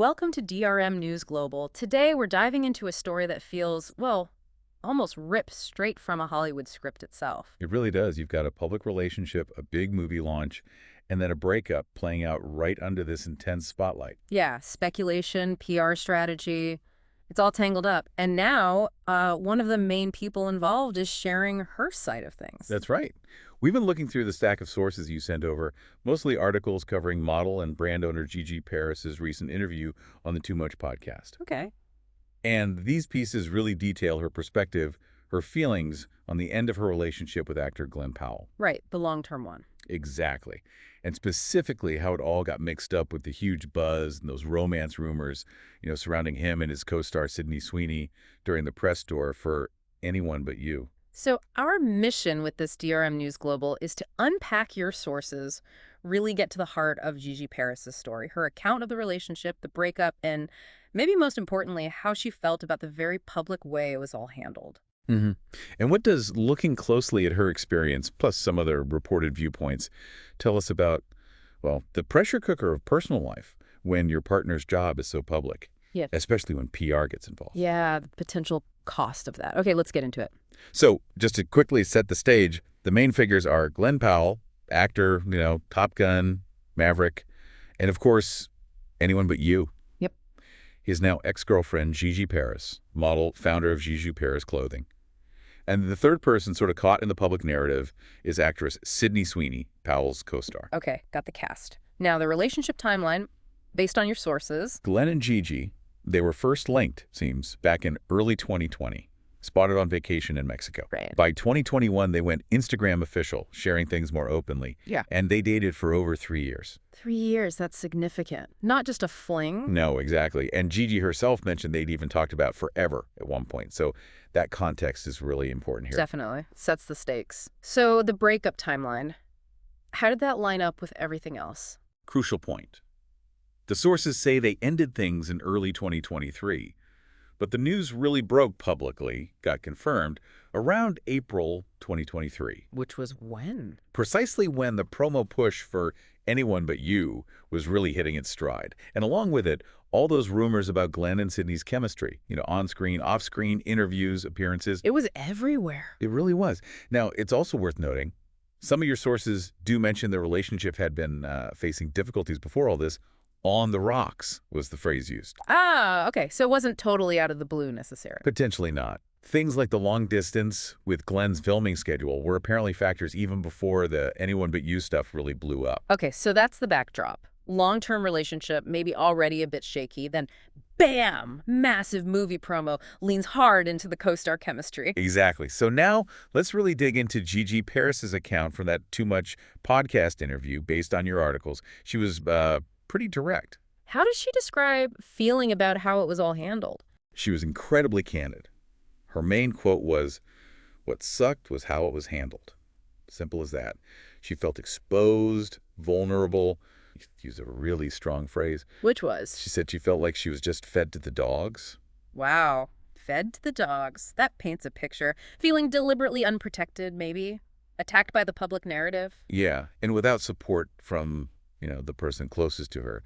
Welcome to DRM News Global. Today we're diving into a story that feels, well, almost ripped straight from a Hollywood script itself. It really does. You've got a public relationship, a big movie launch, and then a breakup playing out right under this intense spotlight. Yeah, speculation, PR strategy, it's all tangled up. And now one of the main people involved is sharing her side of things. That's right. We've been looking through the stack of sources you sent over, mostly articles covering model and brand owner Gigi Paris's recent interview on the Too Much podcast. Okay. And these pieces really detail her perspective, her feelings on the end of her relationship with actor Glen Powell. Right, the long-term one. Exactly. And specifically how it all got mixed up with the huge buzz and those romance rumors, surrounding him and his co-star Sydney Sweeney during the press tour for Anyone But You. So our mission with this DRM News Global is to unpack your sources, really get to the heart of Gigi Paris's story, her account of the relationship, the breakup, and maybe most importantly, how she felt about the very public way it was all handled. Mm-hmm. And what does looking closely at her experience, plus some other reported viewpoints, tell us about, well, the pressure cooker of personal life when your partner's job is so public? Yeah. Especially when PR gets involved. Yeah, the potential cost of that. Okay, let's get into it. So just to quickly set the stage, the main figures are Glen Powell, actor, Top Gun, Maverick, and of course, Anyone But You. Yep. His now ex-girlfriend, Gigi Paris, model, founder of Gigi Paris Clothing. And the third person sort of caught in the public narrative is actress Sydney Sweeney, Powell's co-star. Okay, got the cast. Now, the relationship timeline, based on your sources. Glen and Gigi, they were first linked, seems, back in early 2020, spotted on vacation in Mexico. Right. By 2021, they went Instagram official, sharing things more openly. Yeah. And they dated for over 3 years. 3 years, that's significant. Not just a fling. No, exactly. And Gigi herself mentioned they'd even talked about forever at one point. So that context is really important here. Definitely. Sets the stakes. So the breakup timeline, how did that line up with everything else? Crucial point. The sources say they ended things in early 2023, but the news really broke publicly, got confirmed, around April 2023. Which was when? Precisely when the promo push for Anyone But You was really hitting its stride. And along with it, all those rumors about Glen and Sydney's chemistry, on-screen, off-screen, interviews, appearances. It was everywhere. It really was. Now, it's also worth noting, some of your sources do mention the relationship had been facing difficulties before all this. On the rocks was the phrase used. Ah, okay. So it wasn't totally out of the blue necessarily. Potentially not. Things like the long distance with Glen's filming schedule were apparently factors even before the Anyone But You stuff really blew up. Okay, so that's the backdrop. Long-term relationship, maybe already a bit shaky, then bam! Massive movie promo leans hard into the co-star chemistry. Exactly. So now let's really dig into Gigi Paris's account from that Too Much podcast interview based on your articles. She was pretty direct. How does she describe feeling about how it was all handled? She was incredibly candid. Her main quote was, "What sucked was how it was handled." Simple as that. She felt exposed, vulnerable. Use a really strong phrase. Which was? She said she felt like she was just fed to the dogs. Wow. Fed to the dogs. That paints a picture. Feeling deliberately unprotected, maybe? Attacked by the public narrative? Yeah, and without support from, the person closest to her.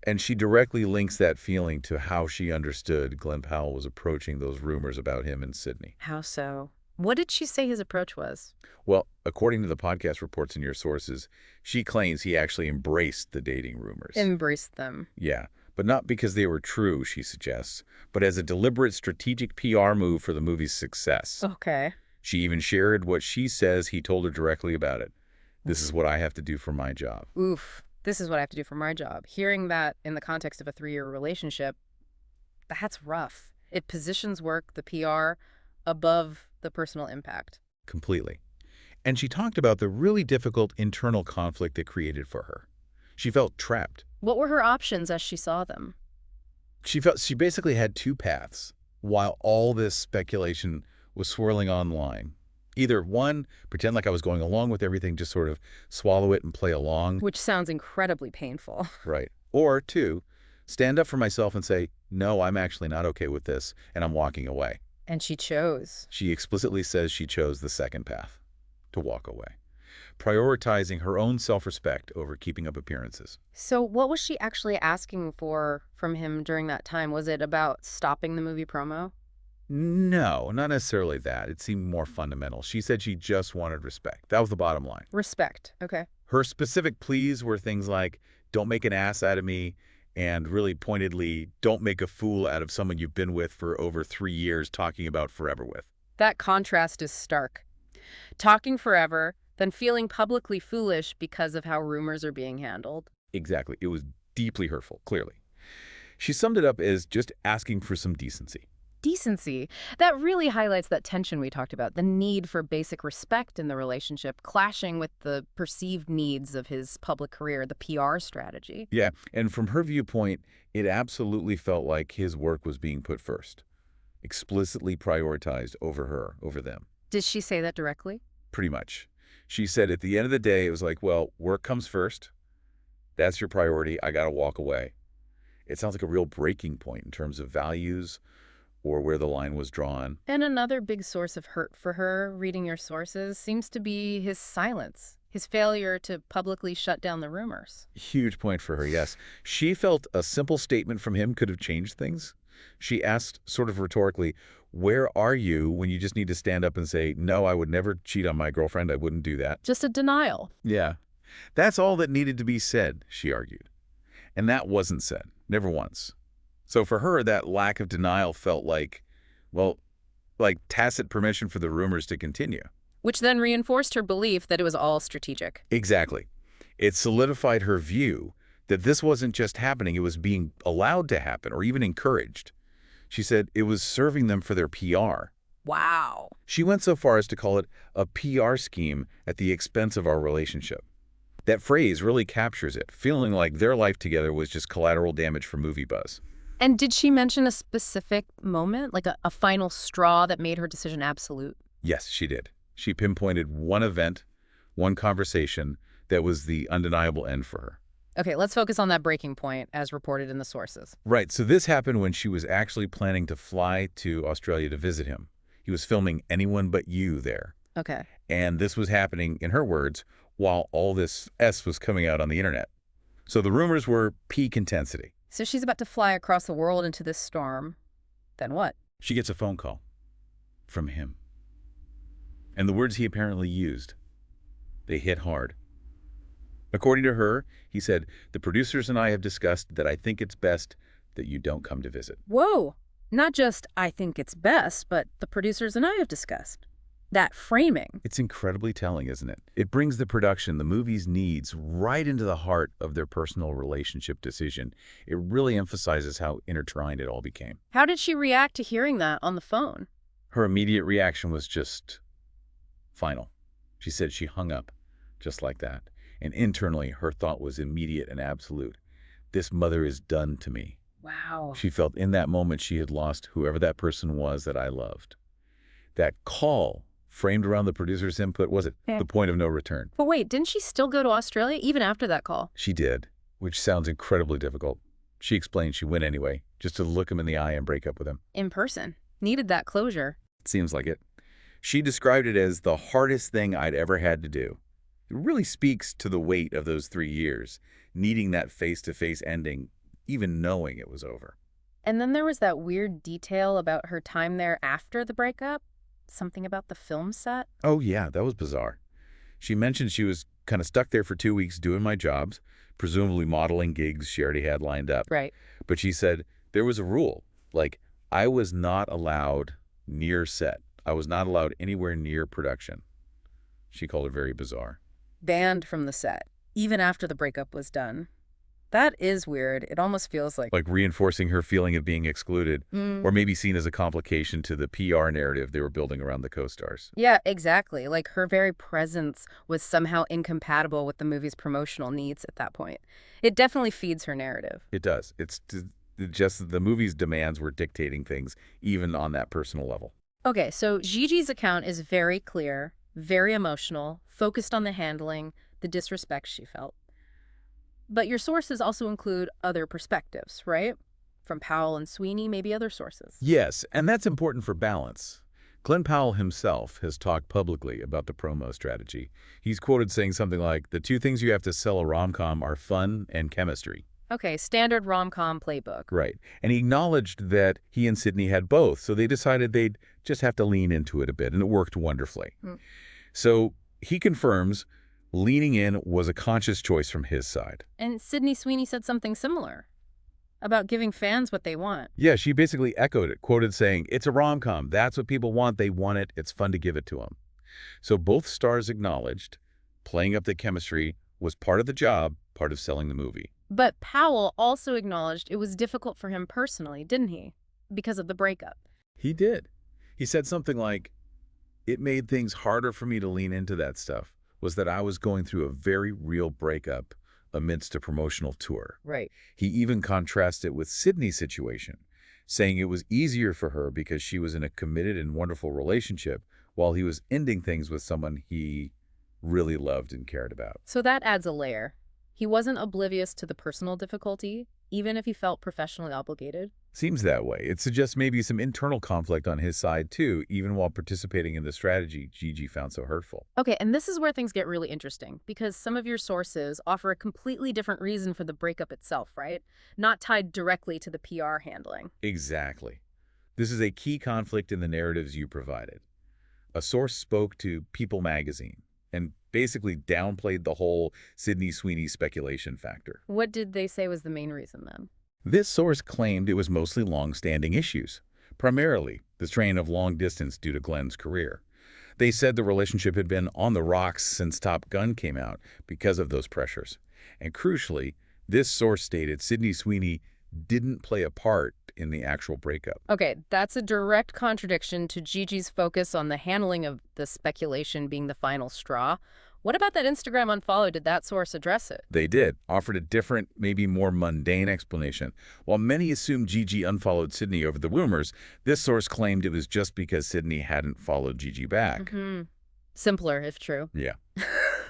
And she directly links that feeling to how she understood Glen Powell was approaching those rumors about him and Sydney. How so? What did she say his approach was? Well, according to the podcast reports in your sources, she claims he actually embraced the dating rumors. Embraced them. Yeah, but not because they were true, she suggests, but as a deliberate strategic PR move for the movie's success. Okay. She even shared what she says he told her directly about it. "This is what I have to do for my job." Oof. This is what I have to do for my job. Hearing that in the context of a 3-year relationship, that's rough. It positions work, the PR, above the personal impact. Completely. And she talked about the really difficult internal conflict it created for her. She felt trapped. What were her options as she saw them? She felt she basically had two paths while all this speculation was swirling online. Either one, pretend like I was going along with everything, just sort of swallow it and play along. Which sounds incredibly painful. Right. Or two, stand up for myself and say, no, I'm actually not okay with this, and I'm walking away. And she chose. She explicitly says she chose the second path, to walk away. prioritizing her own self-respect over keeping up appearances. So what was she actually asking for from him during that time? Was it about stopping the movie promo? No, not necessarily that. It seemed more fundamental. She said she just wanted respect. That was the bottom line. Respect. Okay. Her specific pleas were things like, don't make an ass out of me, and really pointedly, don't make a fool out of someone you've been with for over 3 years talking about forever with. That contrast is stark. Talking forever, then feeling publicly foolish because of how rumors are being handled. Exactly. It was deeply hurtful, clearly. She summed it up as just asking for some decency. Decency. That really highlights that tension we talked about, the need for basic respect in the relationship, clashing with the perceived needs of his public career, the PR strategy. Yeah, and from her viewpoint, it absolutely felt like his work was being put first, explicitly prioritized over her, over them. Did she say that directly? Pretty much. She said at the end of the day, it was like, well, work comes first. That's your priority. I got to walk away. It sounds like a real breaking point in terms of values or where the line was drawn. And another big source of hurt for her, reading your sources, seems to be his silence, his failure to publicly shut down the rumors. Huge point for her, yes. She felt a simple statement from him could have changed things. She asked sort of rhetorically, where are you when you just need to stand up and say, no, I would never cheat on my girlfriend. I wouldn't do that. Just a denial. Yeah. That's all that needed to be said, she argued. And that wasn't said, never once. So for her, that lack of denial felt like, well, like tacit permission for the rumors to continue. Which then reinforced her belief that it was all strategic. Exactly. It solidified her view that this wasn't just happening, it was being allowed to happen or even encouraged. She said it was serving them for their PR. Wow. She went so far as to call it a PR scheme at the expense of our relationship. That phrase really captures it, feeling like their life together was just collateral damage for movie buzz. And did she mention a specific moment, like a final straw that made her decision absolute? Yes, she did. She pinpointed one event, one conversation that was the undeniable end for her. Okay, let's focus on that breaking point as reported in the sources. Right, so this happened when she was actually planning to fly to Australia to visit him. He was filming Anyone But You there. Okay. And this was happening, in her words, while all this S was coming out on the internet. So the rumors were peak intensity. So she's about to fly across the world into this storm. Then what? She gets a phone call from him. And the words he apparently used, they hit hard. According to her, he said, the producers and I have discussed that I think it's best that you don't come to visit. Whoa. Not just I think it's best, but the producers and I have discussed. That framing. It's incredibly telling, isn't it? It brings the production, the movie's needs, right into the heart of their personal relationship decision. It really emphasizes how intertwined it all became. How did she react to hearing that on the phone? Her immediate reaction was just final. She said she hung up just like that. And internally, her thought was immediate and absolute. This mother is done to me. Wow. She felt in that moment she had lost whoever that person was that I loved. That call framed around the producer's input was it the point of no return. But wait, didn't she still go to Australia even after that call? She did, which sounds incredibly difficult. She explained she went anyway, just to look him in the eye and break up with him. In person. Needed that closure. It seems like it. She described it as the hardest thing I'd ever had to do. It really speaks to the weight of those 3 years, needing that face-to-face ending, even knowing it was over. And then there was that weird detail about her time there after the breakup. Something about the film set. Oh, yeah, that was bizarre. She mentioned she was kind of stuck there for 2 weeks doing my jobs, presumably modeling gigs she already had lined up. Right. But she said there was a rule, like I was not allowed near set. I was not allowed anywhere near production. She called it very bizarre. Banned from the set, even after the breakup was done. That is weird. It almost feels like reinforcing her feeling of being excluded, or maybe seen as a complication to the PR narrative they were building around the co-stars. Yeah, exactly. Like her very presence was somehow incompatible with the movie's promotional needs at that point. It definitely feeds her narrative. It does. It's just the movie's demands were dictating things, even on that personal level. Okay, so Gigi's account is very clear, very emotional, focused on the handling, the disrespect she felt. But your sources also include other perspectives, right? From Powell and Sweeney, maybe other sources. Yes, and that's important for balance. Glen Powell himself has talked publicly about the promo strategy. He's quoted saying something like, "The two things you have to sell a rom-com are fun and chemistry." Okay, standard rom-com playbook. Right. And he acknowledged that he and Sydney had both, so they decided they'd just have to lean into it a bit, and it worked wonderfully. Hmm. So he confirms leaning in was a conscious choice from his side. And Sydney Sweeney said something similar about giving fans what they want. Yeah, she basically echoed it, quoted saying, "It's a rom-com. That's what people want. They want it. It's fun to give it to them." So both stars acknowledged playing up the chemistry was part of the job, part of selling the movie. But Powell also acknowledged it was difficult for him personally, didn't he? Because of the breakup. He did. He said something like, "It made things harder for me to lean into that stuff, was that I was going through a very real breakup amidst a promotional tour." Right. He even contrasted it with Sydney's situation, saying it was easier for her because she was in a committed and wonderful relationship while he was ending things with someone he really loved and cared about. So that adds a layer. He wasn't oblivious to the personal difficulty, even if he felt professionally obligated. Seems that way. It suggests maybe some internal conflict on his side, too, even while participating in the strategy Gigi found so hurtful. Okay, and this is where things get really interesting, because some of your sources offer a completely different reason for the breakup itself, right? Not tied directly to the PR handling. Exactly. This is a key conflict in the narratives you provided. A source spoke to People magazine and basically downplayed the whole Sydney Sweeney speculation factor. What did they say was the main reason then? This source claimed it was mostly long-standing issues, primarily the strain of long distance due to Glen's career. They said the relationship had been on the rocks since Top Gun came out because of those pressures. And crucially, this source stated Sydney Sweeney didn't play a part in the actual breakup. Okay, that's a direct contradiction to Gigi's focus on the handling of the speculation being the final straw. What about that Instagram unfollow? Did that source address it? They did, offered a different, maybe more mundane explanation. While many assumed Gigi unfollowed Sydney over the rumors, this source claimed it was just because Sydney hadn't followed Gigi back. Simpler, if true. Yeah.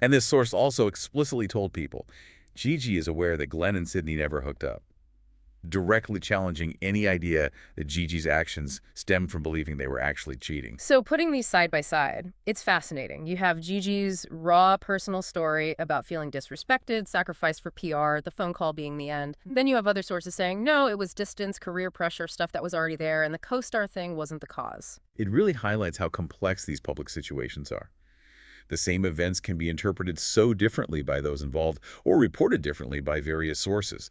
And this source also explicitly told people, Gigi is aware that Glen and Sydney never hooked up, directly challenging any idea that Gigi's actions stemmed from believing they were actually cheating. So putting these side by side, it's fascinating. You have Gigi's raw personal story about feeling disrespected, sacrificed for PR, the phone call being the end. Then you have other sources saying, no, it was distance, career pressure, stuff that was already there, and the co-star thing wasn't the cause. It really highlights how complex these public situations are. The same events can be interpreted so differently by those involved or reported differently by various sources.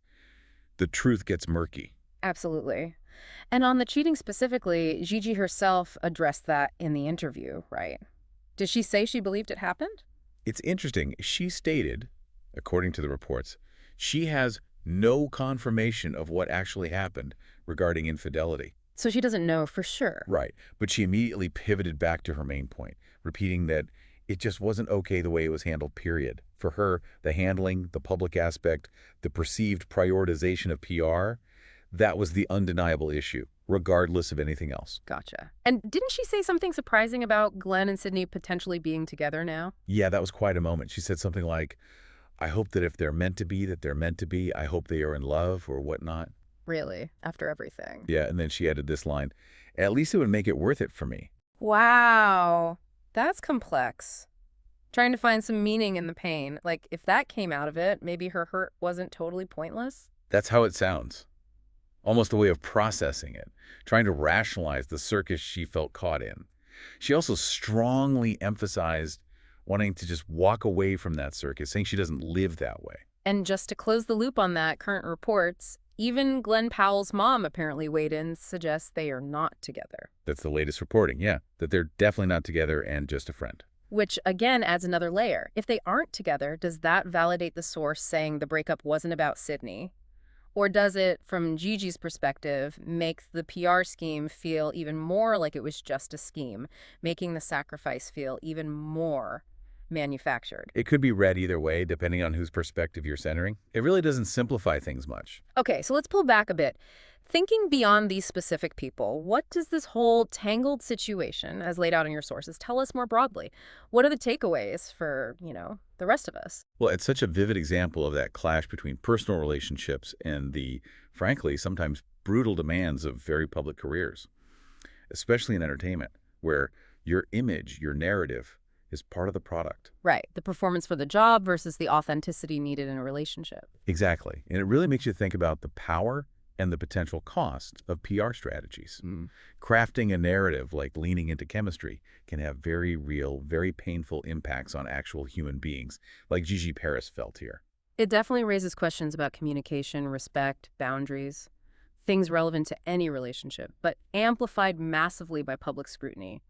The truth gets murky. Absolutely. And on the cheating specifically, Gigi herself addressed that in the interview, right? Did she say she believed it happened? It's interesting. She stated, according to the reports, she has no confirmation of what actually happened regarding infidelity. So she doesn't know for sure. Right. But she immediately pivoted back to her main point, repeating that it just wasn't okay the way it was handled, period. For her, the handling, the public aspect, the perceived prioritization of PR, that was the undeniable issue, regardless of anything else. Gotcha. And didn't she say something surprising about Glen and Sydney potentially being together now? Yeah, that was quite a moment. She said something like, I hope that if they're meant to be, that they're meant to be. I hope they are in love or whatnot. Really? After everything? Yeah, and then she added this line, at least it would make it worth it for me. Wow. That's complex. Trying to find some meaning in the pain. Like, if that came out of it, maybe her hurt wasn't totally pointless? That's how it sounds. Almost a way of processing it, trying to rationalize the circus she felt caught in. She also strongly emphasized wanting to just walk away from that circus, saying she doesn't live that way. And just to close the loop on that, current reports, even Glen Powell's mom apparently weighed in, suggests they are not together. That's the latest reporting, yeah, that they're definitely not together and just a friend. Which, again, adds another layer. If they aren't together, does that validate the source saying the breakup wasn't about Sydney? Or does it, from Gigi's perspective, make the PR scheme feel even more like it was just a scheme, making the sacrifice feel even more manufactured? It could be read either way, depending on whose perspective you're centering. It really doesn't simplify things much. Okay, so let's pull back a bit. Thinking beyond these specific people, what does this whole tangled situation, as laid out in your sources, tell us more broadly? What are the takeaways for, the rest of us? Well, it's such a vivid example of that clash between personal relationships and the, frankly, sometimes brutal demands of very public careers, especially in entertainment. where your image, your narrative, is part of the product. Right. The performance for the job versus the authenticity needed in a relationship. Exactly. And it really makes you think about the power and the potential cost of PR strategies. Crafting a narrative like leaning into chemistry can have very real, very painful impacts on actual human beings, like Gigi Paris felt here. It definitely raises questions about communication, respect, boundaries, things relevant to any relationship, but amplified massively by public scrutiny.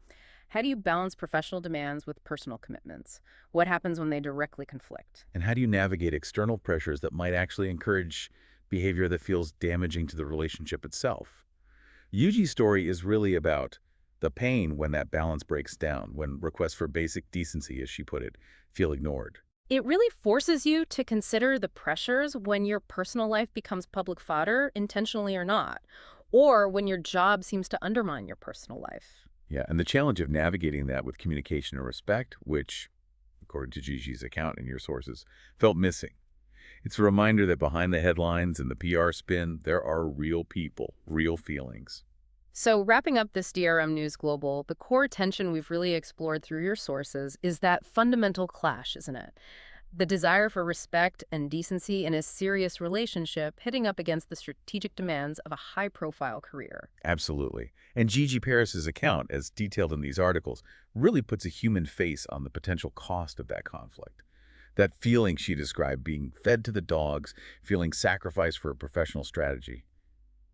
How do you balance professional demands with personal commitments? What happens when they directly conflict? And how do you navigate external pressures that might actually encourage behavior that feels damaging to the relationship itself? Yuji's story is really about the pain when that balance breaks down, when requests for basic decency, as she put it, feel ignored. It really forces you to consider the pressures when your personal life becomes public fodder, intentionally or not, or when your job seems to undermine your personal life. Yeah, and the challenge of navigating that with communication and respect, which, according to Gigi's account and your sources, felt missing. It's a reminder that behind the headlines and the PR spin, there are real people, real feelings. So, wrapping up this DRM News Global, the core tension we've really explored through your sources is that fundamental clash, isn't it? The desire for respect and decency in a serious relationship hitting up against the strategic demands of a high-profile career. Absolutely. And Gigi Paris's account, as detailed in these articles, really puts a human face on the potential cost of that conflict. That feeling she described, being fed to the dogs, feeling sacrificed for a professional strategy.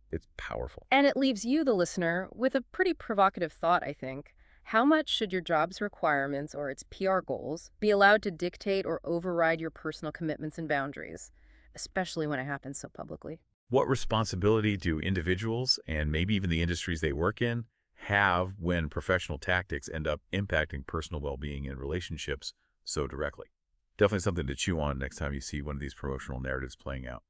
It's powerful. And it leaves you, the listener, with a pretty provocative thought, I think. How much should your job's requirements or its PR goals be allowed to dictate or override your personal commitments and boundaries, especially when it happens so publicly? What responsibility do individuals, and maybe even the industries they work in, have when professional tactics end up impacting personal well-being and relationships so directly? Definitely something to chew on next time you see one of these promotional narratives playing out.